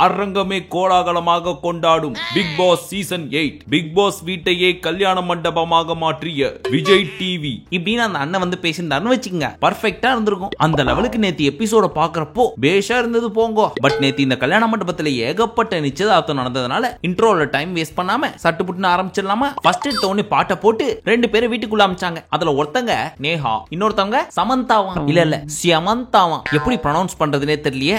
அரங்கமே கோலாகலமாக கொண்டாடும் Bigg Boss season 8 Bigg Boss வீட்டையே கல்யாண மண்டபமாக மாற்றிய விஜய் டிவி இப்படின்னு அந்த அண்ணன் வந்து பேசியிருந்தாருன்னு வச்சுக்கோங்க, பர்ஃபெக்டா இருந்திருக்கும். அந்த லெவலுக்கு நேத்து எபிசோட பாக்குறப்போ பேஷா இருந்தது போங்க. பட் நேத்து இந்த கல்யாண மண்டபத்துல ஏகப்பட்ட நிச்சயதார்த்தம் நடந்ததுனால இன்ட்ரோல டைம் வேஸ்ட் பண்ணாம சட்டுப்புட்டுன்னு ஆரம்பிச்சிடலாமா? ஃபர்ஸ்ட் எடுத்த உடனே பாட்டை போட்டு 2 பேரை வீட்டுக்குள்ள அமைச்சாங்க. அதுல ஒருத்தங்க நேஹா, இன்னொருத்தவங்க சமந்தாவா, இல்ல சியமந்தாவா, எப்படி ப்ரொனவுன்ஸ் பண்றதுனே தெரியலையே.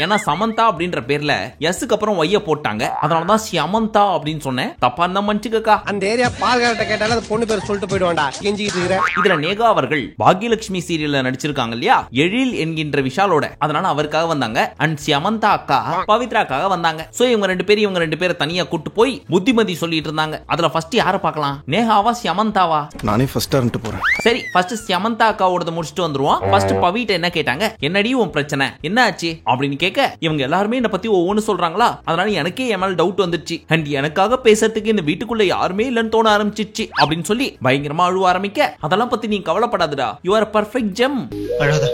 ஏன்னா சமந்தா அப்படின்ற பேர்ல எஸ்க்கு அப்புறம் ஒய்ய போட்டாங்க, அதனாலதான் சியமந்தா அப்படின்னு சொன்னேன். தப்பா இருந்தா மன்னிச்சுக்கா. அந்த ஏரியா பால்காரட்ட கேட்டால அந்த பொண்ணு பேர் சொல்லிட்டு போய்டுவான்டா, கெஞ்சிட்டு இருக்கற. இதுல நேகா அவர்கள் பாக்யலட்சுமி சீரியல்ல நடிச்சிருக்காங்க இல்லையா, எழில் என்கின்ற விஷாலோட, அதனால அவருக்காக வந்தாங்க. அண்ட் சியமந்தா அக்கா பவித்ராக்காக வந்தாங்க. சோ இவங்க ரெண்டு பேரை தனியா கூட்டு போய் புத்திமதி சொல்லிட்டு இருந்தாங்க. அதுல ஃபர்ஸ்ட் யார பார்க்கலாம்? நேகாவா சியமந்தாவா? நானே ஃபர்ஸ்ட் டர்ன் போறேன். சரி ஃபர்ஸ்ட் சியமந்தா அக்காவோட முடிச்சிட்டு வந்துருவோம். ஃபர்ஸ்ட் பவிட்ட என்ன கேட்டாங்க, என்னடி உன் பிரச்சனை, என்ன ஆச்சு அப்படின்னு கேட்க, இவங்க எல்லாருமே என்ன பத்தி ஒவ்வொன்னு சொல்றாங்களா, அதனால எனக்கே என் மேல டவுட் வந்துருச்சு. அண்ட் எனக்காக பேசுறதுக்கு இந்த வீட்டுக்குள்ள யாருமே இல்லன்னு தோண ஆரம்பிச்சிச்சு அப்படின்னு சொல்லி பயங்கரமா அழுவ ஆரம்பிக்க, அதெல்லாம் பத்தி நீ கவலைப்படாதடா, யூ ஆர் பெர்ஃபெக்ட் ஜெம். அழாத,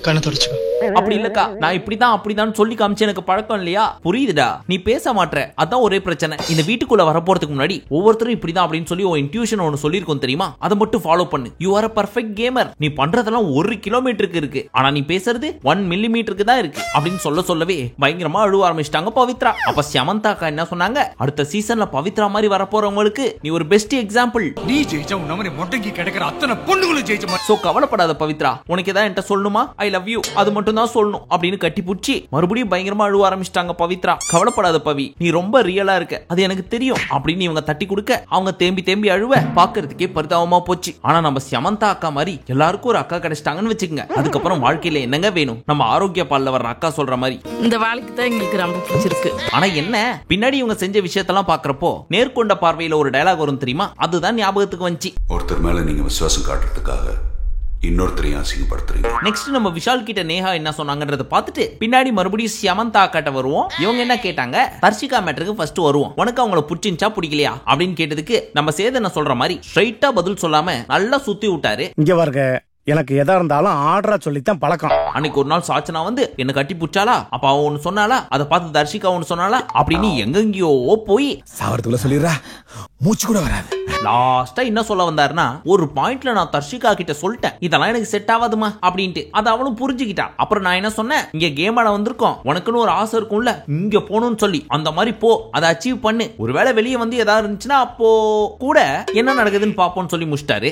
கண்ணை தொடச்சுக்கோ. அப்படி இல்லக்கா, நான் இப்படிதான் அப்படிதான் சொல்லி காமிச்சு எனக்கு பழக்கம் இல்லையா, புரியுதுடா, நீ பேச மாட்ற, அதான் ஒரே பிரச்சனை. இந்த வீட்டுக்குள்ள வர போறதுக்கு முன்னாடி ஒவ்வொருத்தரும் இப்படிதான் அப்படின்னு சொல்லி உன் இன்ட்யூஷன் ஒன்னு சொல்லிருக்கோம் தெரியுமா, அதை மட்டும் ஃபாலோ பண்ணு. You are a perfect gamer. நீ பண்றதெல்லாம் 1 கிலோமீட்டருக்கு இருக்கு, ஆனா நீ பேசுறது 1 மில்லிமீட்டருக்கு தான் இருக்கு அப்படின்னு சொல்லவே பயங்கரமா அழுவ ஆரம்பிச்சிட்டாங்க பவித்ரா. அப்ப சமந்தா அக்கா என்ன சொன்னாங்க, அடுத்த சீசன்ல பவித்ரா மாதிரி வர போறவங்களுக்கு நீ ஒரு பெஸ்ட் எக்ஸாம்பிள். நீ ஜெயிச்சா உன்ன மாதிரி மொட்டைக்கு கிடைக்கிற அத்தனை பொண்ணுங்களும் ஜெயிச்ச. சோ கவலைப்படாத பவித்ரா, உனக்கு ஏதாவது என்கிட்ட சொல்லணுமா, ஐ லவ் யூ அது மட்டும் தான் சொல்லணும் அப்படின்னு கட்டி புடிச்சு மறுபடியும் பயங்கரமா அழுவ ஆரம்பிச்சிட்டாங்க பவித்ரா. கவலைப்படாத பவி, நீ ரொம்ப ரியலா இருக்க, அது எனக்கு தெரியும் அப்படின்னு இவங்க தட்டி கொடுக்க, அவங்க தேம்பி அழுவ பாக்குறதுக்கே பரிதாபமா போச்சு. ஆனா நம்ம சமந்தா அக்கா மாதிரி எல்லாருக்கும் ஒரு அக்கா கிடைச்சிட்டாங்கன்னு வச்சுக்கோங்க, அதுக்கப்புறம் வாழ்க்கையில என்னங்க வேணும்? நம்ம ஆரோக்கிய பால்ல வர்ற அக்கா சொல்ற மாதிரி இந்த வாழ்க்கை தான் எங்களுக்கு ரொம்ப பிடிச்சிருக்கு. ஆனா என்ன, பின்னாடி இவங்க செஞ்ச விஷயத்தெல்லாம் பாக்குறப்போ நேர்கொண்ட பார்வையில ஒரு டயலாக் வரும் தெரியுமா, அதுதான் ஞாபகத்துக்கு வந்துச்சு. ஒருத்தர் மேல நீங்க விசுவாசம் காட்டுறதுக்காக இன்னொருத்தரையும் அசிங்கப்படுத்துறீங்க. நெக்ஸ்ட் நம்ம விஷால் கிட்ட நேஹா என்ன சொன்னாங்கன்றத பார்த்துட்டு பின்னாடி மறுபடியும் சமந்தா கிட்ட வருவோம். இவங்க என்ன கேட்டாங்க, தர்ஷிகா மேட்டருக்கு ஃபர்ஸ்ட் வருவோம். உனக்கு அவங்கள பிடிச்சிருச்சா பிடிக்கலையா அப்படின்னு கேட்டதுக்கு நம்ம சேதன சொல்ற மாதிரி ஸ்ட்ரைட்டா பதில் சொல்லாம நல்லா சுத்தி விட்டாரு. இங்க வருங்க, எனக்கு எதா இருந்தாலும் ஆர்டரா சொல்லித்தான் பழக்கம். அன்னைக்கு ஒரு நாள் சாச்சனா வந்து என்ன கட்டி புடிச்சாலா, அப்ப அவ ஒன்னு சொன்னாலா, அதை பார்த்து தர்ஷிகா ஒன்னு சொன்னாலா, அப்படின்னு எங்கெங்கயோ போய் சாவரத்துக்குள்ள சொல்லிடுறா, மூச்சு கூட வராது. லாஸ்டா என்ன சொல்ல வந்தாருன்னா, ஒரு பாயிண்ட்ல நான் தர்ஷிகா கிட்ட சொல்லிட்டேன், இதெல்லாம் எனக்கு செட் ஆகாதுமா அப்படின்ட்டு. அதை அவளும் புரிஞ்சுக்கிட்டா. அப்புறம் நான் என்ன சொன்னேன், இங்க கேம் ஆட வந்திருக்கோம், உனக்குன்னு ஒரு ஆசை இருக்கும்ல, இங்க போகணும்னு சொல்லி அந்த மாதிரி போ, அதை அச்சீவ் பண்ணு, ஒருவேளை வெளியே வந்து ஏதாவது இருந்துச்சுன்னா அப்போ கூட என்ன நடக்குதுன்னு பாப்போம்னு சொல்லி முடிச்சிட்டாரு.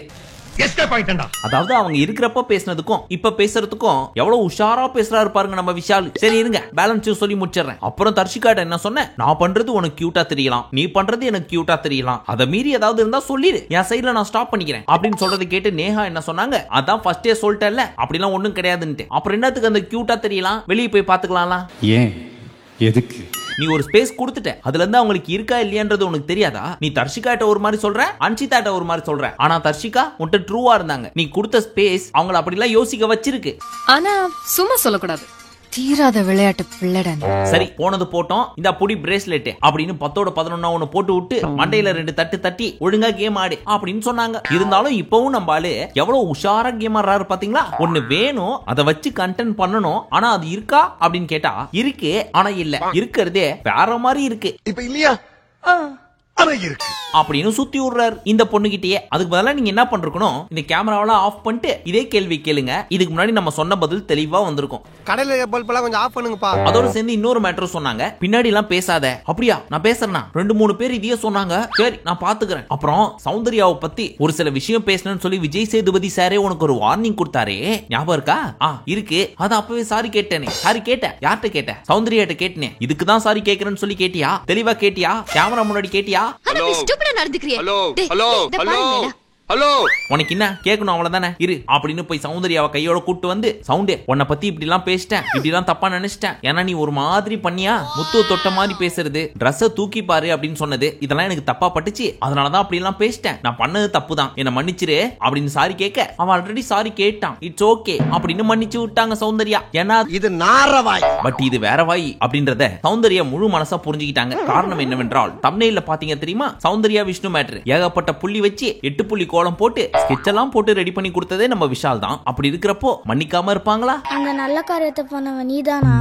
அதாவது அவங்க இருக்கிறப்ப பேசினதுக்கும் இப்ப பேசுறதுக்கும் எவ்வளவு உஷாரா பேசுறாரு பாருங்க நம்ம விஷால். சரி இருங்க, பேலன்ஸ் சொல்லி முடிச்சிடறேன். அப்புறம் தர்ஷிகாட்ட என்ன சொன்னேன், நான் பண்றது உனக்கு கியூட்டா தெரியலாம், நீ பண்றது எனக்கு கியூட்டா தெரியலாம், அதை மீறி ஏதாவது இருந்தா சொல்லிடு, என் சைடுல நான் ஸ்டாப் பண்ணிக்கிறேன் அப்படின்னு சொல்றதை கேட்டு நேஹா என்ன சொன்னாங்க, அதான் ஃபர்ஸ்டே சொல்லிட்டேன்ல, அப்படிலாம் ஒண்ணும் கிடையாதுன்ட்டு. அப்புறம் என்னத்துக்கு அந்த கியூட்டா தெரியலாம், வெளியே போய் பாத்துக்கலாம். ஏன் எதுக்கு நீ ஒரு ஸ்பேஸ் கொடுத்துட்ட, அதுல இருந்து அவங்களுக்கு இருக்கா இல்லையான்றது உனக்கு தெரியாதா? நீ தர்ஷிகாட்ட ஒரு மாதிரி சொல்ற, அன்ஷிதாட்ட ஒரு மாதிரி சொல்ற, ஆனா தர்ஷிகா உன்கிட்ட ட்ரூவா இருந்தாங்க. நீ கொடுத்த ஸ்பேஸ் அவங்கள அப்படிலாம் யோசிக்க வச்சிருக்கு. ஆனா சும்மா சொல்லக்கூடாது, தீராத விளையாட்டு பிள்ளை. சரி போனது போட்டோம், இந்த புடி பிரேஸ்லெட் அப்படின்னு 10ஓட 11 ஒன்னு போட்டு விட்டு மண்டையில 2 தட்டு தட்டி ஒழுங்கா கேம் ஆடு அப்படின்னு சொன்னாங்க. இருந்தாலும் இப்பவும் நம்ம ஆளு எவ்வளவு உஷாரா கேம் ஆடுறாரு பாத்தீங்களா. ஒண்ணு வேணும், அதை வச்சு கண்டென்ட் பண்ணணும், ஆனா அது இருக்கா அப்படின்னு கேட்டா இருக்கு, ஆனா இல்ல, இருக்கிறதே வேற மாதிரி இருக்கு. இப்ப இல்லையா அப்படின்னு சுத்தி விடுறாரு இந்த பொண்ணுகிட்டயே. அதுக்கு பதிலா நீங்க என்ன பண்றீங்கணும், இந்த கேமராவெல்லாம் ஆஃப் பண்ணிட்டு இதே கேள்வி கேளுங்க, இதுக்கு முன்னாடி நம்ம சொன்ன பதில் தெளிவா வந்திருக்கும். கடையில பல்ப் எல்லாம் கொஞ்சம் ஆஃப் பண்ணுங்கப்பா. அதோட சேர்ந்து இன்னொரு மேட்டர் சொன்னாங்க, பின்னாடி எல்லாம் பேசாத. அப்படியா, நான் பேசுறேன்னா 2-3 பேர் இதையே சொன்னாங்க, சரி நான் பாத்துக்கிறேன். அப்புறம் சௌந்தர்யாவை பத்தி ஒரு சில விஷயம் பேசணும்னு சொல்லி விஜய் சேதுபதி சாரே உனக்கு ஒரு வார்னிங் கொடுத்தாரே, ஞாபகம் இருக்கா? இருக்கு, அது அப்பவே சாரி கேட்டேனே. சாரி கேட்ட, யார்கிட்ட கேட்ட? சௌந்தர்யாட்ட கேட்டனே. இதுக்கு தான் சாரி கேக்குறேன்னு சொல்லி கேட்டியா? தெளிவா கேட்டியா? கேமரா முன்னாடி கேட்டியா? உனக்கு என்ன கேட்கணும் அவ்வளவுதானே, இரு அப்படின்னு போய் சௌந்தர்யாவை கையோட கூட்டு வந்து, சவுண்டே உன்னை பத்தி இப்படி எல்லாம் பேசிட்டேன், இப்படி எல்லாம் தப்பா நினைச்சிட்டேன், ஏன்னா நீ ஒரு மாதிரி பண்ணியா, முத்து தொட்ட மாதிரி பேசுறது, ட்ரெஸ்ஸை தூக்கி பாரு அப்படின்னு சொன்னது, இதெல்லாம் எனக்கு தப்பா பட்டுச்சு, அதனாலதான் அப்படி எல்லாம் பேசிட்டேன், நான் பண்ணது தப்பு தான், என்ன மன்னிச்சிரு அப்படின்னு சாரி கேட்க, அவன் ஆல்ரெடி சாரி கேட்டான், இட்ஸ் ஓகே அப்படின்னு மன்னிச்சு விட்டாங்க சௌந்தர்யா. ஏன்னா இது நாரவாய், பட் இது வேற வாய் அப்படின்றத சௌந்தர்யா முழு மனசா புரிஞ்சுக்கிட்டாங்க. காரணம் என்னவென்றால் தம்ப்நெயில்ல பாத்தீங்க தெரியுமா, சௌந்தர்யா விஷ்ணு மேட்டர் ஏகப்பட்ட புள்ளி வச்சு 8 புள்ளி கோலம் போட்டு ஸ்கெட்ச் எல்லாம் போட்டு ரெடி பண்ணி கொடுத்ததே நம்ம விஷால் தான். அப்படி இருக்கிறப்போ மன்னிக்காம இருப்பாங்களா? அந்த நல்ல காரியத்தை பண்ணவன் நீதானா?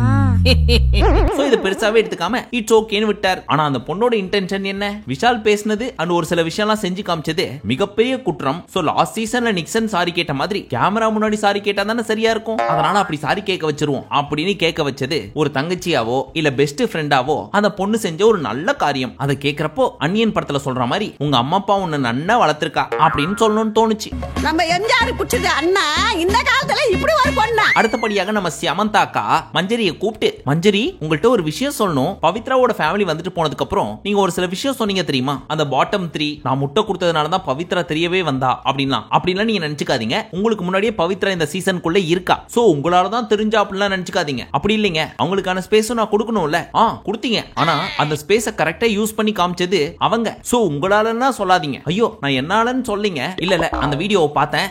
சோ இத பெருசாவே எடுத்துக்காம இட்ஸ் ஓகேன்னு விட்டார். ஆனா அந்த பொண்ணோட இன்டென்ஷன் என்ன? விஷால் பேசினது அண்ட் ஒரு சில விஷயம்லாம் செஞ்சு காமிச்சது மிகப்பெரிய குற்றம். சோ லாஸ்ட் சீசன்ல நிக்சன் சாரி கேட்ட மாதிரி கேமரா முன்னாடி சாரி கேட்டா தானே சரியா இருக்கும். அதனால அப்படி சாரி கேட்க வச்சிருவோம் அப்படின்னு கேட்க வச்சது ஒரு தங்கச்சியாவோ இல்ல பெஸ்ட் ஃப்ரெண்டாவோ அந்த பொண்ணு செஞ்ச ஒரு நல்ல காரியம். அதை கேட்கிறப்போ அன்னியன் படத்துல சொல்ற மாதிரி உங்க அம்மா அப்பா உன்னை நன்னா வளர்த்திருக்கா அப்படின்னு சொல்லணும்னு தோணுச்சு. நம்ம எம்ஜிஆர் புடிச்சது அண்ணா இந்த காலத்துல இப்படி ஒரு பொண்ணா. அடுத்தபடியாக நம்ம சமந்தாக்கா மஞ்சரியை கூப்பிட்டு, மஞ்சரி உங்கள்ட்ட ஒரு விஷயம் சொல்லணும். பவித்ராவோட ஃபேமிலி வந்துட்டு போனதுக்கு அப்புறம் நீங்க ஒரு சில விஷயம் சொன்னீங்க தெரியுமா? அந்த பாட்டம் 3 நான் முட்டை கொடுத்ததுனால தான் பவித்ரா தெரியவே வந்தா அப்படின்லாம் நீங்க நினைச்சுக்காதீங்க. உங்களுக்கு முன்னாடியே பவித்ரா இந்த சீசனுக்குள்ள இருக்கா. சோ உங்களால தான் தெரிஞ்சா அப்படிலாம் நினைச்சுக்காதீங்க. அப்படி இல்லைங்க, அவங்களுக்கான ஸ்பேஸும் நான் கொடுக்கணும்ல. கொடுத்தீங்க. ஆனா அந்த ஸ்பேஸை கரெக்டா யூஸ் பண்ணி காமிச்சது அவங்க. சோ உங்களாலன்னா சொல்லாதீங்க. ஐயோ நான் என்னாலன்னு சொல்லீங்க. இல்ல அந்த வீடியோவை பார்த்தேன்,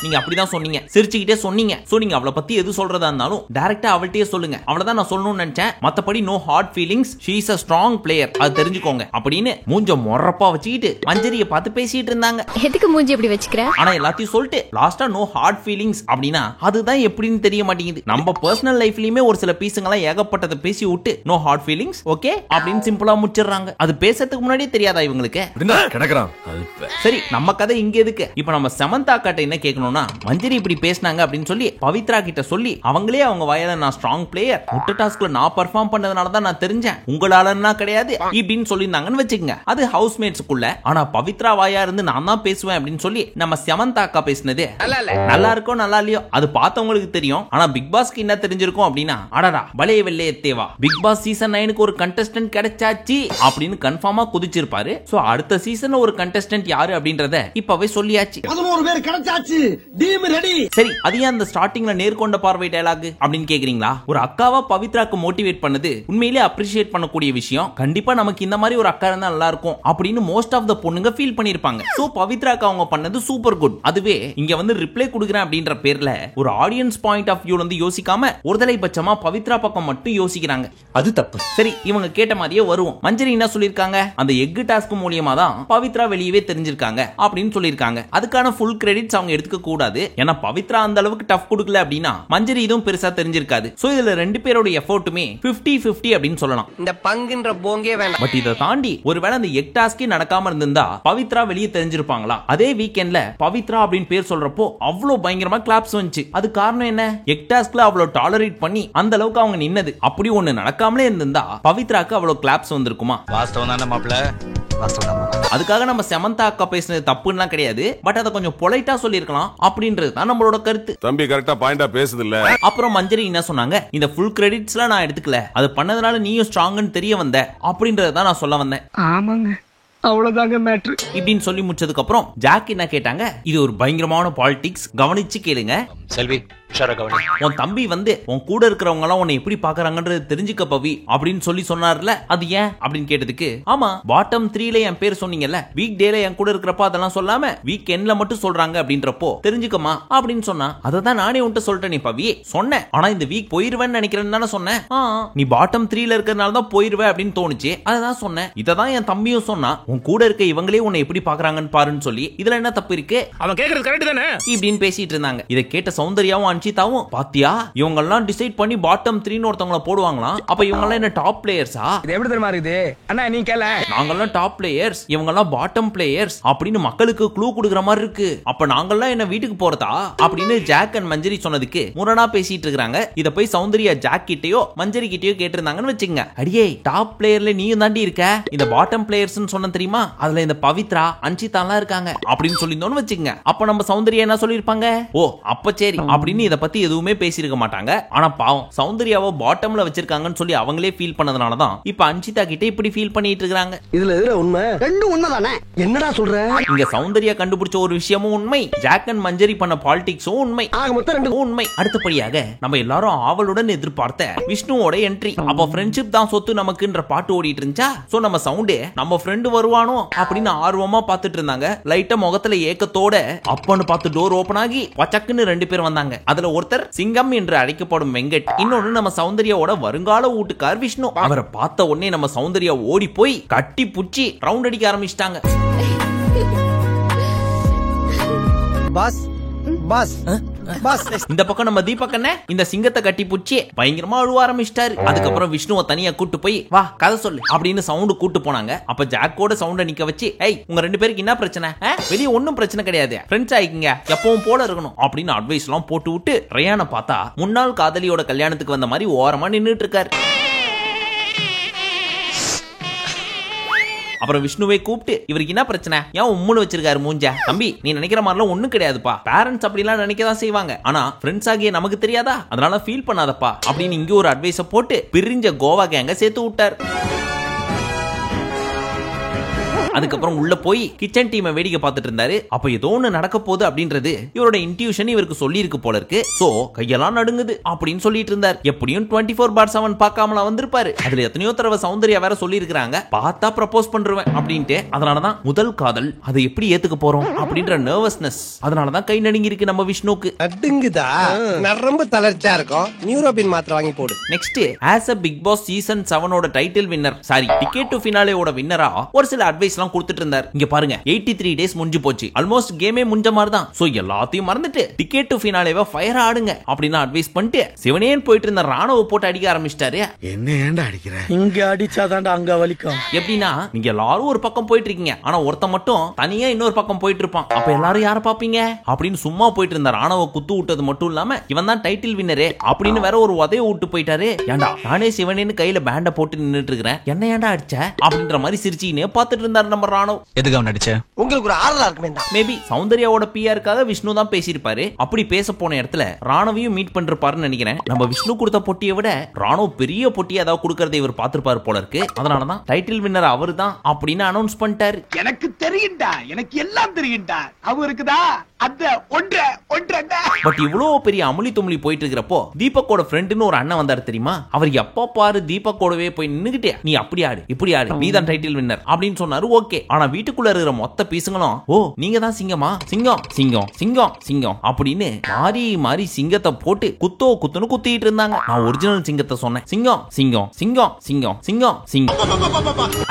நீங்க அப்படிதான் சொன்னீங்க, சிரிச்சுக்கிட்டே சொன்னீங்க. சோ நீங்க அவளை பத்தி எது சொல்றதா இருந்தாலும் டைரக்டா அவள்கிட்டயே சொல்லுங்க. அவ்வளவுதான் நான் சொல்லணும்னு நினைச்சேன். மத்தபடி no hard feelings, she is a strong player, அது தெரிஞ்சுக்கோங்க அப்படின்னு மூஞ்ச மொறப்பா வச்சுக்கிட்டு மஞ்சரியை பார்த்து பேசிட்டு இருந்தாங்க. எதுக்கு மூஞ்சி இப்படி வச்சுக்கிற? ஆனா எல்லாத்தையும் சொல்லிட்டு லாஸ்டா நோ ஹார்ட் ஃபீலிங்ஸ் அப்படின்னா அதுதான் எப்படின்னு தெரிய மாட்டேங்குது. நம்ம பர்சனல் லைஃப்லயுமே ஒரு சில பீஸுங்கெல்லாம் ஏகப்பட்டதை பேசி விட்டு நோ ஹார்ட் ஃபீலிங்ஸ் ஓகே அப்படின்னு சிம்பிளா முடிச்சிடுறாங்க. அது பேசுறதுக்கு முன்னாடியே தெரியாதா இவங்களுக்கு? சரி நம்ம கதை இங்க எதுக்கு? இப்ப நம்ம சமந்தா கிட்ட என்ன கேட்கணும்னா, மஞ்சரி இப்படி பேசினாங்க அப்படின்னு சொல்லி பவித்ரா கிட்ட சொல்லி அவங்களே அவங்க வயல நான் ஸ்ட்ராங் பிளேயர், முட்டை டாஸ்க்ல நான் பெர்ஃபார்ம் பண்ணதுனால தான் நான் தெரிஞ்சேன், உங்களாலன்னா கிடையாது இப்படின்னு சொல்லியிருந்தாங்கன்னு வச்சுக்கங்க. அது ஹவுஸ்மேட்ஸ்க்குள்ள. ஆனா பவித்ரா வாயா இருந்து நான் தான் பேசுவேன் அப்படின்னு சொல்லி நம்ம சமந்தா அக்கா பேசினது நல்லா இருக்கோ நல்லா இல்லையோ அது பார்த்தவங்களுக்கு தெரியும். ஆனா பிக் பாஸ்க்கு என்ன தெரிஞ்சிருக்கும் அப்படின்னா, அடடா பலே வெள்ளைய தேவா பிக் பாஸ் சீசன் 9க்கு ஒரு கண்டஸ்டன்ட் கிடைச்சாச்சு அப்படின்னு கன்ஃபார்மா குதிச்சிருப்பாரு. சோ அடுத்த சீசன்ல ஒரு கண்டஸ்டன்ட் யாரு அப்படின்றத இப்பவே சொல்லியாச்சு. 11 பேர் கிடைச்சாச்சு, டீம் ரெடி. சரி அது ஏன் அந்த ஸ்டார்டிங்ல நேர்கொண்ட பார்வை டயலாக் அப்படின்னு கேக்குறீங்களா? ஒரு அக்காவா பவித்ராக்கு மோட்டிவேட் பண்ணது உண்மையிலேயே அப்ரிஷியேட் பண்ணக்கூடிய விஷயம். கண்டிப்பா நமக்கு இந்த மாதிரி ஒரு அக்கா இருந்தா நல்லா இருக்கும் அப்படின்னு மோஸ்ட் ஆஃப் த பொண்ணுங்க ஃபீல் பண்ணிருப்பாங்க. சோ பவித்ராக்கு அவங்க பண்ணது சூப்பர் குட். அதுவே இங்க வந்து ரிப்ளை கொடுக்குறேன் அப்படின்ற பேர்ல ஒரு ஆடியன்ஸ் பாயிண்ட் ஆஃப் வியூல இருந்து யோசிக்காம ஒருதலை பட்சமா பவித்ரா பக்கம் மட்டும் யோசிக்கிறாங்க. அது தப்பு. சரி இவங்க கேட்ட மாதிரியே வருவோம். மஞ்சரி என்ன சொல்லிருக்காங்க? அந்த எக் டாஸ்க் மூலியமா தான் பவித்ரா வெளியவே தெரிஞ்சிருக்காங்க அப்படின்னு சொல்லிருக்காங்க. அதுக்கான ஃபுல் கிரெடிட்ஸ் அவங்க எடுத்துக்க கூடாது. ஏன்னா பவித்ரா அந்த அளவுக்கு டஃப் கொடுக்கல அப்படின்னா மஞ்சரி இதுவும் பெருசா தெரிஞ்சிருக்காது. சோ இதுல ரெண்டு பேரோட எஃபோர்ட்டுமே 50-50 அப்படின்னு சொல்லலாம். இந்த பங்குன்ற போங்கே வேண்டாம். பட் இதை தாண்டி ஒருவேளை அந்த எக் டாஸ்கே நடக்காம இருந்திருந்தா பவித்ரா வெளியே தெரிஞ்சிருப்பாங்களா? அதே வீக்கெண்ட்ல பவித்ரா அப்படின்னு பேர் சொல்றப்போ அவ்வளவு பயங்கரமா கிளாப்ஸ் வந்துச்சு. அது காரணம் என்ன? எக் டாஸ்க்ல அவ்வளவு டாலரேட் பண்ணி அந்த அளவுக்கு அவங்க நின்னது. அப்படி ஒண்ணு நடக்காமலே இருந்திருந்தா பவித்ராக்கு அவ்வளவு கிளாப்ஸ் வந்திருக்குமா? வாஸ்தவம் தானே மாப்ள? அதுக்காக நம்ம சமந்தா அக்கா பேசினது தப்புன்னா கிடையாது. பட் அதை கொஞ்சம் பொலைட்டா சொல்லிருக்கலாம் அப்படின்றது தான் நம்மளோட கருத்து. தம்பி கரெக்டா பாயிண்டா பேசுது இல்ல. அப்புறம் மஞ்சரி என்ன சொன்னாங்க? இந்த ஃபுல் கிரெடிட்ஸ்லாம் நான் எடுத்துக்கல, அது பண்ணதுனால நீயும் ஸ்ட்ராங்னு தெரிய வந்த அப்படின்றத தான் நான் சொல்ல வந்தேன். ஆமாங்க, அவ்வளவுதாங்க மேட்ரு இப்படின்னு சொல்லி முடிச்சதுக்கு அப்புறம் ஜாக் என்ன கேட்டாங்க? இது ஒரு பயங்கரமான பாலிடிக்ஸ், கவனிச்சு கேளுங்க. செல்வி உன் தம்பி வந்து உன் கூட இருக்கிறவங்க எல்லாம் உன்னை எப்படி பாக்குறாங்கன்றது தெரிஞ்சுக்க பவி அப்படின்னு சொல்லி சொன்னார்ல, அது ஏன் அப்படின்னு கேட்டதுக்கு, ஆமா பாட்டம் 3ல என் பேர் சொன்னீங்கல்ல, வீக் டேல என் கூட இருக்கிறப்ப அதெல்லாம் சொல்லாம வீக் எண்ட்ல மட்டும் சொல்றாங்க அப்படின்றப்போ தெரிஞ்சுக்கமா அப்படின்னு சொன்னா, அதை தான் நானே உன்கிட்ட சொல்லிட்டேன். நீ பவி சொன்னேன், ஆனா இந்த வீக் போயிருவேன்னு நினைக்கிறேன்னு தானே சொன்னேன். நீ பாட்டம் 3ல இருக்கிறதுனால தான் போயிருவே அப்படின்னு தோணுச்சு, அதான் சொன்னேன். இததான் என் தம்பியும் சொன்னா, உன் கூட இருக்க இவங்களே உன்னை எப்படி பாக்குறாங்கன்னு பாருன்னு சொல்லி, இதுல என்ன தப்பு இருக்கு? அவன் கேக்குறது கரெக்ட் தானே இப்படின்னு பேசிட்டு இருந்தாங்க. இதை கேட்ட சௌந்தர்யாவும் அன்ஷிதாவும், பாத்தியா இவங்க எல்லாம் டிசைட் பண்ணி பாட்டம் 3ன்னு ஒருத்தவங்கள போடுவாங்களாம். அப்ப இவங்க எல்லாம் என்ன டாப் பிளேயர்ஸா? இது எப்படி தெரியுமா இருக்குது அண்ணா? நீ கேள, நாங்க எல்லாம் டாப் பிளேயர்ஸ், இவங்க எல்லாம் பாட்டம் பிளேயர்ஸ் அப்படின்னு மக்களுக்கு க்ளூ கொடுக்குற மாதிரி இருக்கு. அப்ப நாங்க எல்லாம் என்ன வீட்டுக்கு போறதா அப்படின்னு ஜாக் அண்ட் மஞ்சரி சொன்னதுக்கு முரணா பேசிட்டு இருக்காங்க. இத போய் சௌந்தர்யா ஜாக் கிட்டயோ மஞ்சரி கிட்டயோ கேட்டிருந்தாங்கன்னு வச்சுங்க. அடியே டாப் பிளேயர்ல நீயும் தாண்டி இருக்க, இந்த பாட்டம் பிளேயர்ஸ் சொன்ன தெரியுமா? அதுல இந்த பவித்ரா அன்ஷிதா எல்லாம் இருக்காங்க அப்படின்னு சொல்லிருந்தோம்னு வச்சுங்க. அப்ப நம்ம சௌந்தர்யா என்ன சொல்லிருப்பாங்க? ஓ அப்ப சரி அப்படின்னு இத பத்தி எதுவுமே பேசிருக்க மாட்டாங்க. ஆனா பாவம் சௌந்தர்யாவை பாட்டம்ல வச்சிருக்காங்கன்னு சொல்லி அவங்களே ஃபீல் பண்ணதுனால தான் இப்ப அன்ஷிதா கிட்ட இப்படி ஃபீல் பண்ணிட்டு இருக்காங்க. இதுல எதுல உண்மை? ரெண்டும் உண்மைதானே. என்னடா சொல்ற? இங்க சௌந்தர்யா கண்டுபிடிச்ச ஒரு விஷயமும் உண்மை, ஜாக் அண்ட் மஞ்சரி பண்ண பாலிடிக்ஸும் உண்மை. ஆக மொத்தம் ரெண்டு உண்மை. அடுத்தபடியாக நம்ம எல்லாரும் ஆவலுடன் எதிர்பார்த்த விஷ்ணுவோட என்ட்ரி. அப்ப ஃப்ரெண்ட்ஷிப் தான் சொத்து நமக்குன்ற பாட்டு ஓடிட்டு இருந்துச்சா? சோ நம்ம சவுண்டே நம்ம ஃப்ரெண்ட் வருவானோ அப்படின்னு ஆர்வமா பார்த்துட்டு இருந்தாங்க. லைட்டா முகத்துல ஏக்கத்தோட அப்பன்னு பார்த்து டோர் ஓபன் ஆகி பச்சக்குன்னு ரெண்டு பேர் வந்தாங்க. அதுல ஒருத்தர் சிங்கம் என்று அழைக்கப்படும் வெங்கட், இன்னொன்னு நம்ம சௌந்தர்யாவோட வருங்கால வீட்டுக்கார் விஷ்ணு. அவரை பார்த்த உடனே நம்ம சௌந்தர்யா ஓடி போய் கட்டி புச்சி ரவுண்ட் அடிக்க ஆரம்பிச்சிட்டாங்க. பாஸ் பாஸ் பாஸ் இந்த பக்கம் நம்ம தீபக் அண்ணே இந்த சிங்கத்தை கட்டி புடிச்சு பயங்கரமா அழுவ ஆரம்பிச்சிட்டாரு. அதுக்கப்புறம் விஷ்ணுவை தனியா கூட்டு போய் வா கதை சொல்லு அப்படின்னு சவுண்ட் கூட்டு போனாங்க. அப்ப ஜாக்கோட சவுண்ட நிக்க வச்சு ஏய் உங்க ரெண்டு பேருக்கு என்ன பிரச்சனை, வெளியே ஒன்னும் பிரச்சனை கிடையாது, ஃப்ரெண்ட்ஸ் ஆயிக்கீங்க, எப்பவும் போல இருக்கணும் அப்படின்னு அட்வைஸ் எல்லாம் போட்டு விட்டு ரயானை பார்த்தா முன்னாள் காதலியோட கல்யாணத்துக்கு வந்த மாதிரி ஓரமா நின்னுட்டு இருக்காரு. அப்புறம் விஷ்ணுவை கூப்பிட்டு இவருக்கு என்ன பிரச்சனை, ஏன் உம்முன்னு வச்சிருக்காரு மூஞ்ச, தம்பி நீ நினைக்கிற மாதிரிலாம் ஒண்ணும் கிடையாதுப்பா, பேரண்ட்ஸ் அப்படிலாம் நினைக்கதான் செய்வாங்க, ஆனா ஃப்ரெண்ட்ஸ் ஆகிய நமக்கு தெரியாதா, அதனால ஃபீல் பண்ணாதப்பா அப்படின்னு இங்க ஒரு அட்வைஸ போட்டு பிரிஞ்ச கோவா கேங்க சேர்த்து விட்டார். அதுக்கப்புறம் உள்ள போய் கிச்சன் டீமை வேடிக்கை பார்த்துட்டு இருந்தாரு. அப்ப ஏதோ ஒண்ணு நடக்க போகுது அப்படின்றது இவரோட இன்ட்யூஷன் இவருக்கு சொல்லி இருக்கு போல இருக்கு. சோ கையெல்லாம் நடுங்குது அப்படின்னு சொல்லிட்டு இருந்தார். எப்படியும் 24/7 பார்க்காமல வந்திருப்பாரு. அதுல எத்தனையோ தடவை சௌந்தர்யா வேற சொல்லி இருக்காங்க பார்த்தா ப்ரப்போஸ் பண்றேன் அப்படின்ட்டு. அதனாலதான் முதல் காதல் அதை எப்படி ஏத்துக்க போறோம் அப்படின்ற நர்வஸ்னஸ், அதனாலதான் கை நடுங்கி இருக்கு நம்ம விஷ்ணுக்கு. அடுங்குதா நரம்பு தளர்ச்சியா இருக்கும், நியூரோபின் மாத்திரை வாங்கி போடு. Next as a Bigg Boss season 7 title winner, sorry ticket to ஃபினாலேயோட வின்னரா ஒரு சில அட்வைஸ் கொடுத்துட்டு இருந்தார். இங்க பாருங்க 83 டேஸ் முடிஞ்சு போச்சு, ஆல்மோஸ்ட் கேமே முடிஞ்ச மாதிரி தான். சோ எல்லாத்தையும் மறந்துட்டு டிக்கெட் டு ஃபினாலேவை ஃபயர் ஆடுங்க அப்படின்னு அட்வைஸ் பண்ணிட்டு சிவனேன் போயிட்டு இருந்த ராணுவ போட்டு அடிக்க ஆரம்பிச்சிட்டாரு. என்ன ஏன்டா அடிக்கிற, இங்க அடிச்சாதான்டா அங்க வலிக்கும். எப்படின்னா நீங்க எல்லாரும் ஒரு பக்கம் போயிட்டு இருக்கீங்க, ஆனா ஒருத்த மட்டும் தனியா இன்னொரு பக்கம் போயிட்டு இருப்பான். அப்ப எல்லாரும் யார பாப்பீங்க அப்படின்னு சும்மா போயிட்டு இருந்த ராணுவ குத்து விட்டது மட்டும் இல்லாம இவன் தான் டைட்டில் வின்னரே அப்படின்னு வேற ஒரு உதைய விட்டு போயிட்டாரு. ஏண்டா நானே சிவனேன்னு கையில பேண்ட போட்டு நின்னுட்டு இருக்கிறேன், என்ன ஏன்டா அடிச்ச அப்படின்ற மாதிரி சிரிச்சினே பார்த்துட்டு இருந்தாரு நம்ம ராணுவ. எதுக்கு அவன் அடிச்ச? உங்களுக்கு ஒரு ஆறுதலா இருக்குமே. மேபி சௌந்தர்யாவோட பிஆருக்காக விஷ்ணு தான் பேசியிருப்பாரு. அப்படி பேச போன இடத்துல ராணுவையும் மீட் பண்ணிருப்பாருன்னு நினைக்கிறேன். நம்ம விஷ்ணு கொடுத்த பொட்டியை விட ராணுவ பெரிய பொட்டி ஏதாவது கொடுக்கறதை இவர் பார்த்திருப்பாரு போல இருக்கு. அதனாலதான் டைட்டில் வின்னர் அவரு தான் அப்படின்னு அனௌன்ஸ் பண்ணிட்டாரு. எனக்கு தெரியும்டா, எனக்கு எல்லாம் தெரியும்டா, அவருக்குதா அந்த பட் இவ்வளவு பெரிய அமுலி தும்லி போயிட்டு இருக்கிறப்போ தீபக்கோட ஃப்ரெண்டுன்னு ஒரு அண்ணன் வந்தாரு தெரியுமா. அவர் எப்ப பாரு தீபக்கோடவே போய் நின்னுகிட்டே நீ அப்படி ஆடு இப்படி ஆடு, நீ தான் டைட்டில் வின்னர் அப்படின்னு சொன்னாரு. ஓகே, ஆனா வீட்டுக்குள்ள இருக்கிற மொத்த பீசுங்களும் ஓ நீங்க தான் சிங்கமா, சிங்கம் சிங்கம் சிங்கம் சிங்கம் அப்படின்னு மாறி மாறி சிங்கத்தை போட்டு குத்துன்னு குத்திட்டு இருந்தாங்க. நான் ஒரிஜினல் சிங்கத்தை சொன்னேன், சிங்கம் சிங்கம் சிங்கம் சிங்கம் சிங்கம் சிங்கம்.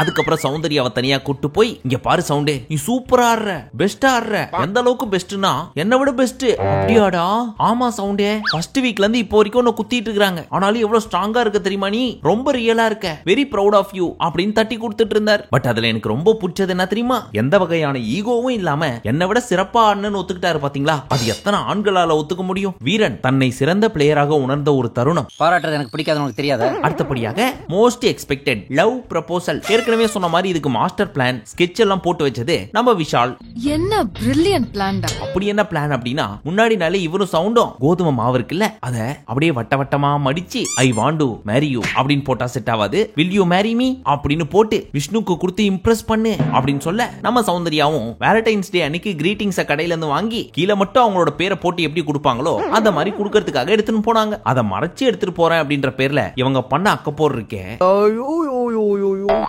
அதுக்கப்புறம் சௌந்தர்யாவை தனியா கூட்டு போய் இங்க பாரு சவுண்டே, நீ சூப்பரா ஆடுற, பெஸ்டா ஆடுற, எந்த அளவுக்கு பெஸ்ட் என்ன விட பெஸ்ட் அப்படியாடா. ஆமா சவுண்டே, ஃபர்ஸ்ட் வீக்ல இருந்து இப்போ வரைக்கும் உன்னை குத்திட்டு இருக்காங்க, ஆனாலும் எவ்வளவு ஸ்ட்ராங்கா இருக்க தெரியுமா, நீ ரொம்ப ரியலா இருக்க, வெரி ப்ரௌட் ஆஃப் யூ அப்படின்னு தட்டி கொடுத்துட்டு இருந்தார். பட் அதுல எனக்கு ரொம்ப பிடிச்சது என்ன தெரியுமா, எந்த வகையான ஈகோவும் இல்லாம என்னை விட சிறப்பா ஆடுன்னு ஒத்துக்கிட்டாரு பாத்தீங்களா. அது எத்தனை ஆண்களால ஒத்துக்க முடியும். வீரன் தன்னை சிறந்த பிளேயராக உணர்ந்த ஒரு தருணம். பாராட்டுறது எனக்கு பிடிக்காது, உனக்கு தெரியாத. அடுத்தபடியாக மோஸ்ட் எக்ஸ்பெக்டட் லவ் ப்ரப்போசல். ஏற்கனவே சொன்ன மாதிரி இதுக்கு மாஸ்டர் பிளான் ஸ்கெட்ச் எல்லாம் போட்டு வச்சது நம்ம விஷால். என்ன பிரில்லியன்ட் பிளான் தான். அப்படி என்ன பிளான் அப்படின்னா, முன்னாடி நாளே இவரும் சவுண்டும் கோதுமை மாவு இருக்குல்ல, அத அப்படியே வட்ட வட்டமா மடிச்சு I want to marry you அப்படின்னு போட்டா செட் ஆகாது, வில் யூ மேரி மீ அப்படின்னு போட்டு விஷ்ணுக்கு கொடுத்து இம்ப்ரெஸ் பண்ணு அப்படின்னு சொல்ல நம்ம சௌந்தர்யாவும் வேலண்டைன்ஸ் டே அன்னைக்கு கிரீட்டிங்ஸ கடையில இருந்து வாங்கி கீழே மட்டும் அவங்களோட பேரை போட்டு எப்படி கொடுப்பாங்களோ அந்த மாதிரி கொடுக்கறதுக்காக எடுத்துன்னு போனாங்க. அதை மறைச்சு எடுத்துட்டு போறேன் அப்படின்ற பேர்ல இவங்க பண்ண அக்கப்போர் இருக்கே,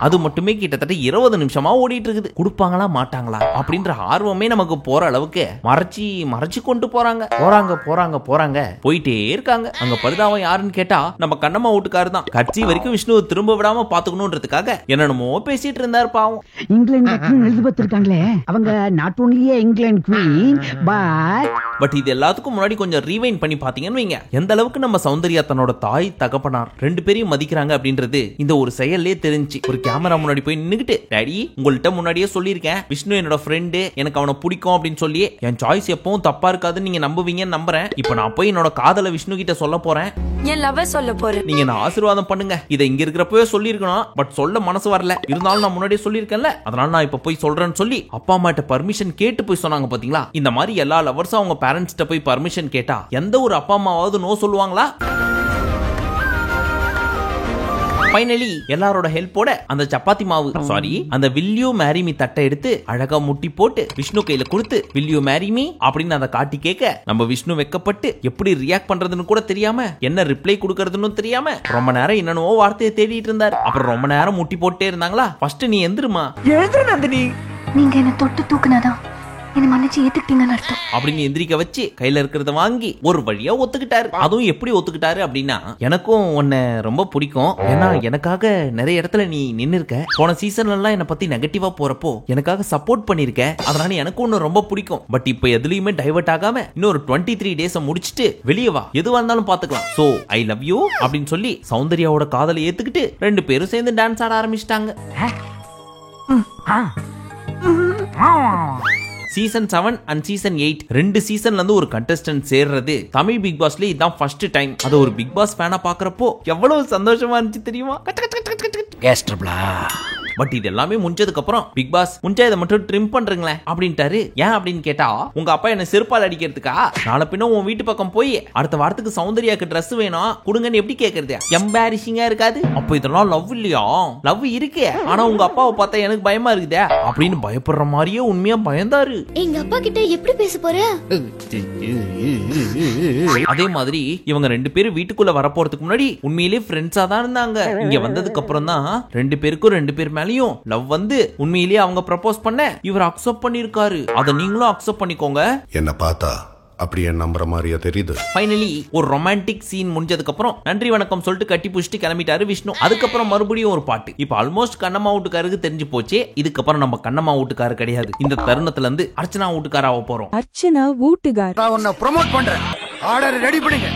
அது மட்டுமே கிட்டத்தட்ட 20 நிமிஷமா ஓடிட்டு இருக்குது. கொடுப்பாங்களா மாட்டாங்களா அப்படின்ற ஆர்வமே நமக்கு போற அளவுக்கு மறைச்சு கொண்டு போறாங்க போயிட்டே இருக்காங்க. அங்க பரிதாபம் யாருன்னு கேட்டா நம்ம கண்ணம்மா வீட்டுக்காரு தான். கட்சி வரைக்கும் விஷ்ணுவை திரும்ப விடாம பாத்துக்கணும்ன்றதுக்காக என்னென்னமோ பேசிட்டு இருந்தாரு பாவம். இங்கிலாந்து குவீன் எலிசபெத் இருக்காங்களே, அவங்க not only England queen but இது எல்லாத்துக்கும் முன்னாடி கொஞ்சம் ரீவைண்ட் பண்ணி பாத்தீங்கன்னு வைங்க, எந்த அளவுக்கு நம்ம சௌந்தர்யா தன்னோட தாய் தகப்பனார் ரெண்டு பேரையும் மதிக்கிறாங்க அப்படின்றது இந்த ஒரு செயல்லே தெரிஞ்சு. ஒரு கேமரா முன்னாடி போய் நின்னுகிட்டு, டாடி உங்கள்கிட்ட முன்னாடியே சொல்லியிருக்கேன் விஷ்ணு என்னோட ஃப்ரெண்டு, எனக்கு அவனை பிடிக்கும் அப்படின்னு சொல்லி என் சாய்ஸ் எப்பவும் தப்பா இருக்காதுன்னு நீங்க நம்புவீங்கன்னு நம்புறேன். இப்போ நான் போய் என்னோட காதலை விஷ்ணு கிட்ட சொல்ல போறேன், என் லவ் சொல்ல போறேன், நீங்க நான் ஆசீர்வாதம் பண்ணுங்க. இதை இங்க இருக்கிறப்பவே சொல்லியிருக்கணும், பட் சொல்ல மனசு வரல, இருந்தாலும் நான் முன்னாடியே சொல்லியிருக்கேன்ல, அதனால நான் இப்ப போய் சொல்றேன்னு சொல்லி அப்பா அம்மா கிட்ட பர்மிஷன் கேட்டு போய் சொன்னாங்க பாத்தீங்களா. இந்த மாதிரி எல்லா லவர்ஸும் அவங்க பேரண்ட்ஸ் கிட்ட போய் பர்மிஷன் கேட்டா எந்த ஒரு அப்பா அம்மாவாவது நோ சொல்லுவாங்களா? ஃபைனலி எல்லாரோட ஹெல்ப்போட அந்த சப்பாத்தி மாவு அந்த வில் யூ மேரி மீ தட்டை எடுத்து அழகா முட்டி போட்டு விஷ்ணு கையில கொடுத்து வில் யூ மேரி மீ அப்படின்னு அதை காட்டி கேட்க நம்ம விஷ்ணு வெக்கப்பட்டு எப்படி ரியாக்ட் பண்றதுன்னு கூட தெரியாம என்ன ரிப்ளை கொடுக்கறதுன்னு தெரியாம ரொம்ப நேரம் என்னென்னவோ வார்த்தையை தேடிட்டு இருந்தாரு. அப்புறம் ரொம்ப நேரம் முட்டி போட்டே இருந்தாங்களா. ஃபர்ஸ்ட் நீ எந்திருமா, எழுதுற நந்தினி, நீங்க என்ன தொட்டு தூக்குனாதான் என்ன மன்னிச்சு ஏத்துக்கிட்டீங்கன்னு அர்த்தம் அப்படின்னு எந்திரிக்க வச்சு கையில இருக்கிறத வாங்கி ஒரு வழியா ஒத்துக்கிட்டாரு. அதுவும் எப்படி ஒத்துக்கிட்டாரு அப்படின்னா, எனக்கும் உன்னை ரொம்ப பிடிக்கும், ஏன்னா எனக்காக நிறைய இடத்துல நீ நின்னு இருக்க, போன சீசன்ல எல்லாம் என்ன பத்தி நெகட்டிவா போறப்போ எனக்காக சப்போர்ட் பண்ணிருக்க, அதனால எனக்கு ஒன்னு ரொம்ப பிடிக்கும். பட் இப்ப எதுலயுமே டைவர்ட் ஆகாம இன்னொரு 23 டேஸ் முடிச்சிட்டு வெளியே வா, எதுவா இருந்தாலும் பாத்துக்கலாம், சோ ஐ லவ் யூ அப்படின்னு சொல்லி சௌந்தர்யாவோட காதலை ஏத்துக்கிட்டு 2 பேரும் சேர்ந்து டான்ஸ் ஆட ஆரம்பிச்சிட்டாங்க. சீசன் 7 அண்ட் சீசன் 8 2 சீசன்ல இருந்து ஒரு கண்டஸ்டன்ட் சேர்றது தமிழ் பிக் பாஸ்ல இதான் ஃபர்ஸ்ட் டைம். அது ஒரு பிக் பாஸ் ஃபேனா பாக்குறப்போ எவ்வளவு சந்தோஷமா இருந்துச்சு தெரியுமா? பட் இது எல்லாமே முடிஞ்சதுக்கு அப்புறம் பிக் பாஸ் முடிஞ்சா இதை மட்டும் ட்ரிம் பண்றீங்களே அப்படின்ட்டாரு. ஏன் அப்படின்னு கேட்டா, உங்க அப்பா என்ன செருப்பால் அடிக்கிறதுக்கா? நாளை பின்ன உன் வீட்டு பக்கம் போய் அடுத்த வாரத்துக்கு சௌந்தர்யாக்கு ட்ரெஸ் வேணும் கொடுங்கன்னு எப்படி கேக்குறது? எம்பாரிசிங்கா இருக்காது? அப்ப இதெல்லாம் லவ் இல்லையா? லவ் இருக்கு, ஆனா உங்க அப்பாவை பார்த்தா எனக்கு பயமா இருக்குதே அப்படின்னு பயப்படுற மாதிரியே உண்மையா பயந்தாரு. எங்க அப்பா கிட்ட எப்படி பேச போற? அதே மாதிரி இவங்க 2 பேரும் வீட்டுக்குள்ள வரப்போறதுக்கு முன்னாடி உண்மையிலேயே ஃப்ரெண்ட்ஸா தான் இருந்தாங்க. இங்க வந்ததுக்கு அப்புறம் தான் 2 பேருக்கும் 2 பேர் மேலயும் லவ் வந்து உண்மையிலேயே அவங்க ப்ரப்போஸ் பண்ண இவர் அக்செப்ட் பண்ணிருக்காரு. அத நீங்களும் அக்செப்ட் பண்ணிக்கோங்க. என்ன பார்த்தா அப்படியே நம்புற மாதிரியா தெரியுது? ஃபைனலி ஒரு ரொமான்டிக் சீன் முடிஞ்சதுக்கு அப்புறம் நன்றி வணக்கம் சொல்லிட்டு கட்டி புடிச்சிட்டு கிளம்பிட்டாரு விஷ்ணு. அதுக்கப்புறம் மறுபடியும் ஒரு பாட்டு. இப்ப ஆல்மோஸ்ட் கண்ணம்மா வீட்டுக்காருக்கு தெரிஞ்சு போச்சு, இதுக்கப்புறம் நம்ம கண்ணம்மா வீட்டுக்காரு கிடையாது, இந்த தருணத்துல இருந்து அர்ச்சனா வீட்டுக்காராவ போறோம். அர்ச்சனா வீட்டுக்கார் நான் உன்னை ப்ரோமோட் பண்றேன், ஆர்டர் ரெடி பண்ணுங்க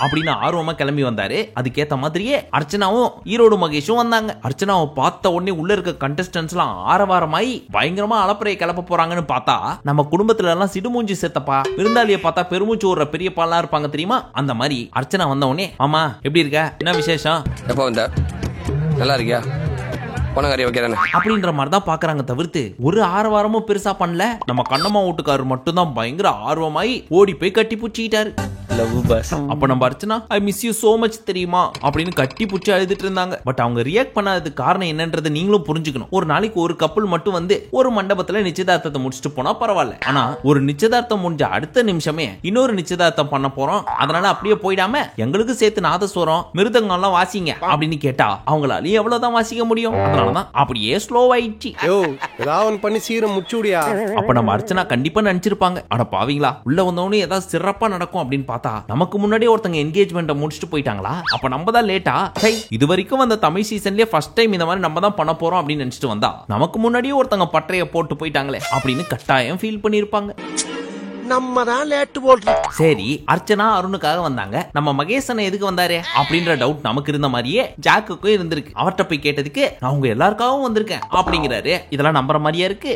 அப்படின்னு ஆர்வமா கிளம்பி வந்தாரு. அதுக்கேத்த மாதிரியே அர்ச்சனாவும் ஈரோடு மகேஷும் வந்தாங்க. அர்ச்சனாவை பார்த்த உடனே உள்ள இருக்க கண்டஸ்டன்ஸ் எல்லாம் ஆரவாரமாயி பயங்கரமா அலப்பறையை கிளப்ப போறாங்கன்னு பார்த்தா, நம்ம குடும்பத்துல எல்லாம் சிடுமூஞ்சி செத்தப்பா விருந்தாளியை பார்த்தா பெருமூச்சு ஓடுற பெரிய பாலா இருப்பாங்க தெரியுமா? அந்த மாதிரி அர்ச்சனா வந்த உடனே, ஆமா எப்படி இருக்க, என்ன விசேஷம், எப்போ வந்த, நல்லா இருக்கியா, அப்படின்ற மாதிரி தான் பாக்குறாங்க தவிர்த்து ஒரு ஆரவாரமும் பெருசா பண்ணல. நம்ம கண்ணம்மா வீட்டுக்காரர் மட்டும் தான் பயங்கர ஆர்வமாயி ஓடி போய் கட்டி புடிச்சிட்டாரு. அப்ப நம்ம Archana I miss you so much தெரியுமா அப்படின்னு கட்டி புடிச்சு அழுதுட்டு இருந்தாங்க. பட் அவங்க ரியாக்ட் பண்ணாததுக்கு காரணம் என்னன்றதை நீங்களும் புரிஞ்சுக்கணும். ஒரு நாளைக்கு ஒரு கப்பல் மட்டும் வந்து ஒரு மண்டபத்துல நிச்சயதார்த்தத்தை முடிச்சுட்டு போனா பரவாயில்ல, ஆனா ஒரு நிச்சயதார்த்தம் முடிஞ்ச அடுத்த நிமிஷமே இன்னொரு நிச்சயதார்த்தம் பண்ண போறோம், அதனால அப்படியே போயிடாம எங்களுக்கு சேர்த்து நாதஸ்வரம் மிருதங்கம் எல்லாம் வாசிங்க அப்படின்னு கேட்டா அவங்களால எவ்வளவுதான் வாசிக்க முடியும்? அதனாலதான் அப்படியே ஸ்லோ ஆயிடுச்சு. பண்ணி சீரம் முச்சுடியா. அப்ப நம்ம அர்ச்சனா கண்டிப்பா நினைச்சிருப்பாங்க, அட பாவீங்களா உள்ள வந்தவனே ஏதாவது சிறப்பா நடக்கும் அப்படின்னு பார்த்தா நமக்கு முன்னாடியே ஒருத்தங்க என்கேஜ்மெண்ட்டை முடிச்சுட்டு போயிட்டாங்களா, அப்ப நம்ம தான் லேட்டா. இது வரைக்கும் வந்த தமிழ் சீசன்லயே ஃபர்ஸ்ட் டைம் இந்த மாதிரி நம்ம தான் பண்ண போறோம் அப்படின்னு நினைச்சிட்டு வந்தா நமக்கு முன்னாடியே ஒருத்தங்க பட்டைய போட்டு போயிட்டாங்களே அப்படின்னு கட்டாயம் ஃபீல் பண்ணிருப்பாங்க. நம்ம தான் லேட் போடுறோம். சரி, அர்ச்சனா அருணுக்காக வந்தாங்க, நம்ம மகேசன் எதுக்கு வந்தாரு அப்படின்ற டவுட் நமக்கு இருந்த மாதிரியே ஜாக்குக்கும் இருந்திருக்கு. அவர்கிட்ட போய் கேட்டதுக்கு நான் உங்க எல்லாருக்காகவும் வந்திருக்கேன் அப்படிங்கிறாரு. இதெல்லாம் நம்புற மாதிரியா இருக்கு?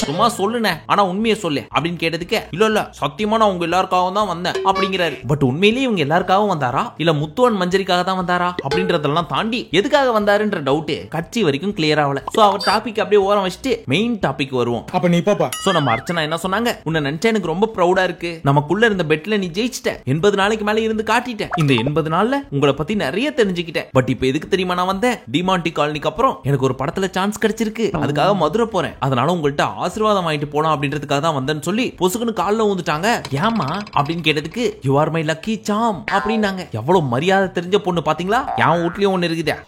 சும்மா சொல்லுனே, ஆனா உண்மையை சொல்லு அப்படின்னு கேட்டதுக்கு இல்ல சத்தியமா நான் உங்க எல்லாருக்காகவும் தான் வந்தேன் அப்படிங்கிறாரு. பட் உண்மையிலேயே இவங்க எல்லாருக்காகவும் வந்தாரா இல்ல முத்துவன் மஞ்சரிக்காக தான் வந்தாரா அப்படின்றதெல்லாம் தாண்டி எதுக்காக வந்தாருன்ற டவுட் கட்சி வரைக்கும் கிளியர் ஆகல. சோ அவர் டாபிக் அப்படியே ஓரம் வச்சுட்டு மெயின் டாபிக் வருவோம். அப்ப நீ பாப்பா. சோ நம்ம அர்ச்சனா என்ன சொன்னாங்க, உன்னை நினைச்சா எனக்கு ரொம்ப ப்ரௌடா இருக்கு, நமக்குள்ள இருந்த பெட்ல நீ ஜெயிச்சிட்ட, 80 நாளைக்கு மேல இருந்து காட்டிட்ட, இந்த 80 நாள்ல உங்களை பத்தி நிறைய தெரிஞ்சுக்கிட்டேன். பட் இப்ப எதுக்கு தெரியுமா நான் வந்தேன்? டிமாண்டி காலனிக்கு அப்புறம் எனக்கு ஒரு படத்துல சான்ஸ் கிடைச்சிருக்கு, அதுக்காக மதுரை போறேன், அதனால உங்கள்ட்ட ஆசீர்வாதம் வாங்கிட்டு போலாம் அப்படின்றதுக்காக தான் வந்தேன்னு சொல்லி பொசுக்குன்னு கால்ல ஊந்துட்டாங்க. ஏமா அப்படின்னு கேட்டதுக்கு யூ ஆர் மை லக்கி சாம் அப்படின்னாங்க. எவ்வளவு மரியாதை தெரிஞ்ச பொண்ணு பாத்தீங்களா? என் வீட்லயும் ஒண்ணு இருக்குதே.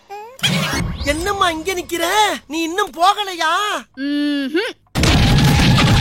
என்னம்மா இங்க நிக்கிற, நீ இன்னும் போகலையா?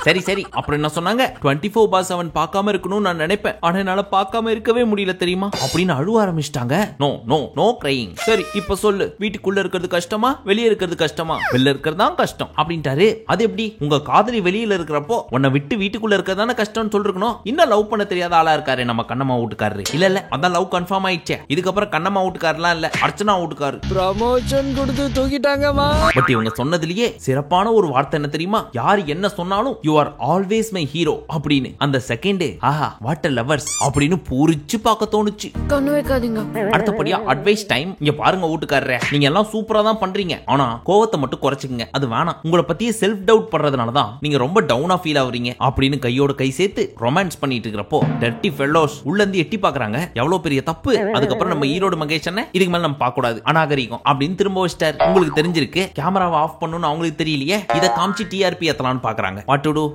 சரி சரி, அப்புறம் என்ன சொன்னாங்க, 24/7 பார்க்காம இருக்கணும்னு நான் நினைப்பேன், ஆனா என்னால பார்க்காம இருக்கவே முடியல தெரியுமா அப்படின்னு அழுவ ஆரம்பிச்சிட்டாங்க. No no no crying. சரி இப்ப சொல்லு, வீட்டுக்குள்ள இருக்கிறது கஷ்டமா வெளியே இருக்கிறது கஷ்டமா? வெளில இருக்கிறது தான் கஷ்டம் அப்படின்ட்டாரு. அது எப்படி? உங்க காதலி வெளியில இருக்கிறப்போ உன்னை விட்டு வீட்டுக்குள்ள இருக்கிறதான கஷ்டம்னு சொல்லிருக்கணும். இன்னும் லவ் பண்ண தெரியாத ஆளா இருக்காரு நம்ம கண்ணம்மா வீட்டுக்காரரு. இல்ல அதான் லவ் கன்ஃபார்ம் ஆயிடுச்சே, இதுக்கப்புறம் கண்ணம்மா வீட்டுக்காரலாம் இல்ல அர்ச்சனா வீட்டுக்காரு. ப்ரமோஷன் கொடுத்து தூக்கிட்டாங்கமா. பட் இவங்க சொன்னதுலயே சிறப்பான ஒரு வார்த்தை என்ன தெரியுமா? யாரு என்ன சொன்னாலும் you are always my hero அப்படின்னு. அந்த செகண்ட் ஆஹா வாட் எ லவர்ஸ் அப்படின்னு பூரிச்சு பார்க்க தோணுச்சு. கண்ணு வைக்காதீங்க. அடுத்தபடியா அட்வைஸ் டைம். இங்க பாருங்க வீட்டுக்காரரே, நீங்க எல்லாம் சூப்பரா தான் பண்றீங்க, ஆனா கோவத்தை மட்டும் குறைச்சுக்கங்க, அது வேணாம். உங்களை பத்தியே செல்ஃப் டவுட் பண்றதுனால தான் நீங்க ரொம்ப டவுனா ஃபீல் ஆவறீங்க அப்படின்னு கையோட கை சேர்த்து ரொமான்ஸ் பண்ணிட்டு இருக்கிறப்போ டர்ட்டி ஃபெல்லோஸ் உள்ள இருந்து எட்டி பாக்குறாங்க. எவ்வளவு பெரிய தப்பு. அதுக்கப்புறம் நம்ம ஈரோடு மகேஷ் அண்ணன் இதுக்கு மேல நம்ம பார்க்க கூடாது, அநாகரிகம் அப்படின்னு திரும்ப வச்சிட்டாரு. உங்களுக்கு தெரிஞ்சிருக்கு கேமராவை ஆஃப் பண்ணணும்னு அவங்களுக்கு தெரியலையே, இதை காமிச்சு டிஆர்பி ஏத்தலாம்னு பாக்குறாங்க. What to do?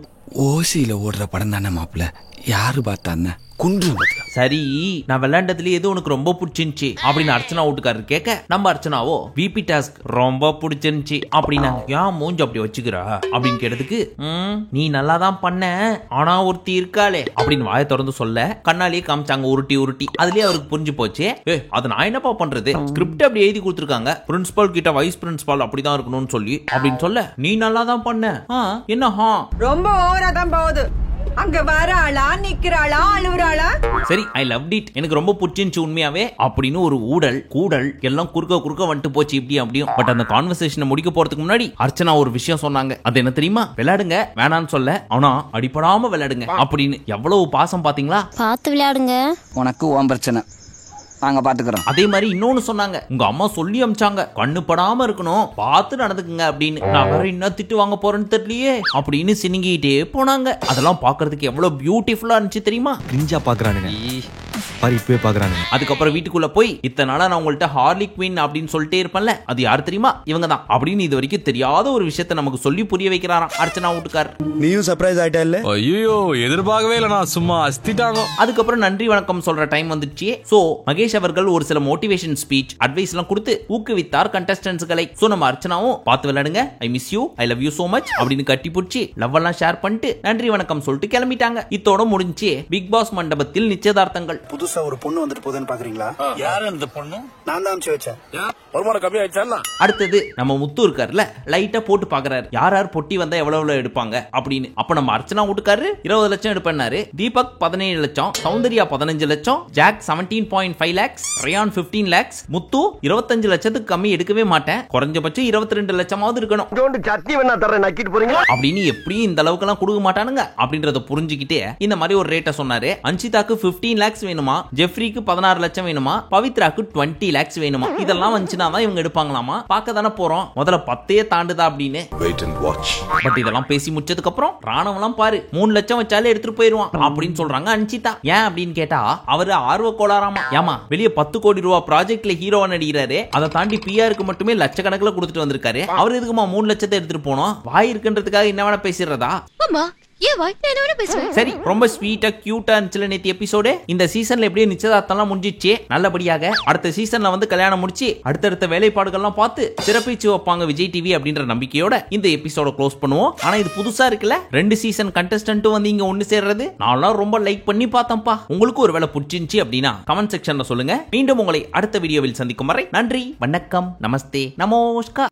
ஓசியில ஓடுற படம் தானே மாப்பிள்ள, யாரு பார்த்தான்னு சரி நான் விளையாண்டதுல எது உனக்கு ரொம்ப பிடிச்சிருந்துச்சு அப்படின்னு அர்ச்சனா வீட்டுக்காரர் கேட்க, நம்ம அர்ச்சனாவோ விபி டாஸ்க் ரொம்ப பிடிச்சிருந்துச்சு அப்படின்னாங்க. ஏன் மூஞ்சி அப்படி வச்சுக்கிறா அப்படின்னு கேட்டதுக்கு, நீ நல்லா தான் பண்ண, ஆனா ஒருத்தி இருக்காளே அப்படின்னு வாயை திறந்து சொல்ல கண்ணாலேயே காமிச்சாங்க உருட்டி உருட்டி. அதுலயே அவருக்கு புரிஞ்சு போச்சு, அது நான் என்னப்பா பண்றது, ஸ்கிரிப்ட் அப்படி எழுதி கொடுத்துருக்காங்க, பிரின்சிபால் கிட்ட வைஸ் பிரின்சிபால் அப்படிதான் இருக்கணும்னு சொல்லி அப்படின்னு சொல்ல, நீ நல்லா தான் பண்ண, என்ன ரொம்ப ஓவரா தான் போகுது, அங்க வராளா நிக்கிறாளா அழுவுறாளா, சரி ஐ லவ்ட் இட், எனக்கு ரொம்ப பிடிச்சிருந்துச்சு உண்மையாவே அப்படின்னு ஒரு ஊடல் கூடல் எல்லாம் குறுக்க வந்துட்டு போச்சு இப்படி அப்படியும். பட் அந்த கான்வர்சேஷனை முடிக்க போறதுக்கு முன்னாடி அர்ச்சனா ஒரு விஷயம் சொன்னாங்க. அது என்ன தெரியுமா? விளையாடுங்க வேணான்னு சொல்ல, ஆனா அடிப்படாம விளையாடுங்க அப்படின்னு. எவ்வளவு பாசம் பாத்தீங்களா? பார்த்து விளையாடுங்க, உனக்கு ஓம் பிரச்சனை, நாங்க பாத்துக்கிறோம். அதே மாதிரி இன்னொன்னு சொன்னாங்க, உங்க அம்மா சொல்லி அமிச்சாங்க, கண்ணு படாம இருக்கணும், பார்த்து நடந்துக்குங்க அப்படின்னு. நான் வேற என்ன திட்டு வாங்க போறேன்னு தெரியலையே அப்படின்னு சினிங்கிட்டே போனாங்க. அதெல்லாம் பாக்குறதுக்கு எவ்வளவு பியூட்டிஃபுல்லா இருந்துச்சு தெரியுமா? கிரிஞ்சா பாக்குறானுங்க பாரு, இப்பவே பாக்குறானுங்க. அதுக்கப்புறம் வீட்டுக்குள்ள போய், இத்தனை நாளா நான் உங்கள்ட்ட ஹார்லி குயின் அப்படின்னு சொல்லிட்டே இருப்பேன்ல, அது யாரு தெரியுமா? இவங்க தான் அப்படின்னு இது வரைக்கும் தெரியாத ஒரு விஷயத்தை நமக்கு சொல்லி புரிய வைக்கிறாராம் அர்ச்சனா வீட்டுக்கார். நீயும் சர்ப்ரைஸ் ஆயிட்டா இல்ல? ஐயோ எதிர்பார்க்கவே இல்ல, நான் சும்மா அஸ்திட்டாங்க. அதுக்கப்புறம் நன்றி வணக்கம் சொல்ற டைம் வந்துச்சு. சோ மகேஷ் அவர்கள் ஒரு சில மோட்டிவேஷன் ஸ்பீச் அட்வைஸ் எல்லாம் கொடுத்து ஊக்குவித்தார் கண்டஸ்டன்ட்ஸ்களை. சோ நம்ம அர்ச்சனாவும் பார்த்து விளையாடுங்க, I miss you, I love you so much அப்படின்னு கட்டி பிடிச்சி லவ் எல்லாம் ஷேர் பண்ணிட்டு நன்றி வணக்கம் சொல்லிட்டு கிளம்பிட்டாங்க. இத்தோட முடிஞ்சு பிக் பாஸ் மண்டபத்தில் நிச்சயதார்த்தங்கள். புதுசா ஒரு பொண்ணு வந்துட்டு போகுதுன்னு பாக்குறீங்களா? யாரு அந்த பொண்ணு? நான் தான் அனுப்பிச்சு வச்சேன். வருமானம் கம்மி ஆயிடுச்சா? அடுத்தது நம்ம முத்து இருக்காருல, லைட்டா போட்டு பாக்குறாரு யார் யார் பொட்டி வந்தா எவ்வளவு எடுப்பாங்க அப்படின்னு. அப்ப நம்ம அர்ச்சனா வீட்டுக்காரு 20 லட்சம் எடுப்பாரு, தீபக் 17 லட்சம், சௌந்தர்யா 15 லட்சம், ஜாக் 17.5 lakhs, ரயான் 15 lakhs, முத்து 25 லட்சத்துக்கு கம்மி எடுக்கவே மாட்டேன், குறைஞ்சபட்சம் 22 லட்சமாவது இருக்கணும் அப்படின்னு. எப்படியும் இந்த அளவுக்கு எல்லாம் கொடுக்க மாட்டானுங்க அப்படின்றத புரிஞ்சுக்கிட்டே இந்த மாதிரி ஒரு ரேட்டை சொன்னாரு. அன்சிதாக்கு 15 lakhs வேணுமா, ஜெஃப்ரிக்கு 16 லட்சம் வேணுமா, பவித்ராக்கு 20 lakhs வேணுமா. இதெல்லாம் வந்துச்சுன்னா தான் இவங்க எடுப்பாங்களாமா. பார்க்க தானே போறோம், முதல்ல 10 தாண்டுதா அப்படின்னு. பட் இதெல்லாம் பேசி முடிச்சதுக்கு அப்புறம் ராணவெல்லாம் பாரு 3 லட்சம் வச்சாலே எடுத்துட்டு போயிருவான் அப்படின்னு சொல்றாங்க அன்சிதா. ஏன் அப்படின்னு கேட்டா, அவரு ஆர்வ கோளாறாமா. ஏமா வெளியே 10 கோடி ரூபாய் ப்ராஜெக்ட்ல ஹீரோவா நடிக்கிறாரு, அதை தாண்டி பிஆருக்கு மட்டுமே லட்சக்கணக்கில் கொடுத்துட்டு வந்திருக்காரு. அவர் எதுக்குமா 3 லட்சத்தை எடுத்துட்டு போனோம்? வாய் இருக்குன்றதுக்காக என்ன வேணா பேசிடுறதா? சரி, ரொம்ப ஸ்வீட்டா கியூட்டா இருந்துச்சு நேத்து எபிசோடு. இந்த சீசன்ல எப்படியே நிச்சயதார்த்தம்லாம் முடிஞ்சிச்சு நல்லபடியாக. அடுத்த சீசன்ல வந்து கல்யாணம் முடிச்சு அடுத்தடுத்த வேலைப்பாடுகள்லாம் பார்த்து சிறப்பிச்சு வைப்பாங்க விஜய் டிவி அப்படின்ற நம்பிக்கையோட இந்த எபிசோட க்ளோஸ் பண்ணுவோம். ஆனா இது புதுசா இருக்குல்ல, 2 சீசன் கண்டஸ்டன்ட்டும் வந்து இங்க ஒன்னு சேர்றது. நான்லாம் ரொம்ப லைக் பண்ணி பார்த்தேன்ப்பா. உங்களுக்கு ஒரு வேளை பிடிச்சிருந்துச்சு அப்படின்னா கமெண்ட் செக்ஷன்ல சொல்லுங்க. மீண்டும் உங்களை அடுத்த வீடியோவில் சந்திக்கும் வரை நன்றி, வணக்கம், நமஸ்தே, நமஸ்கார்.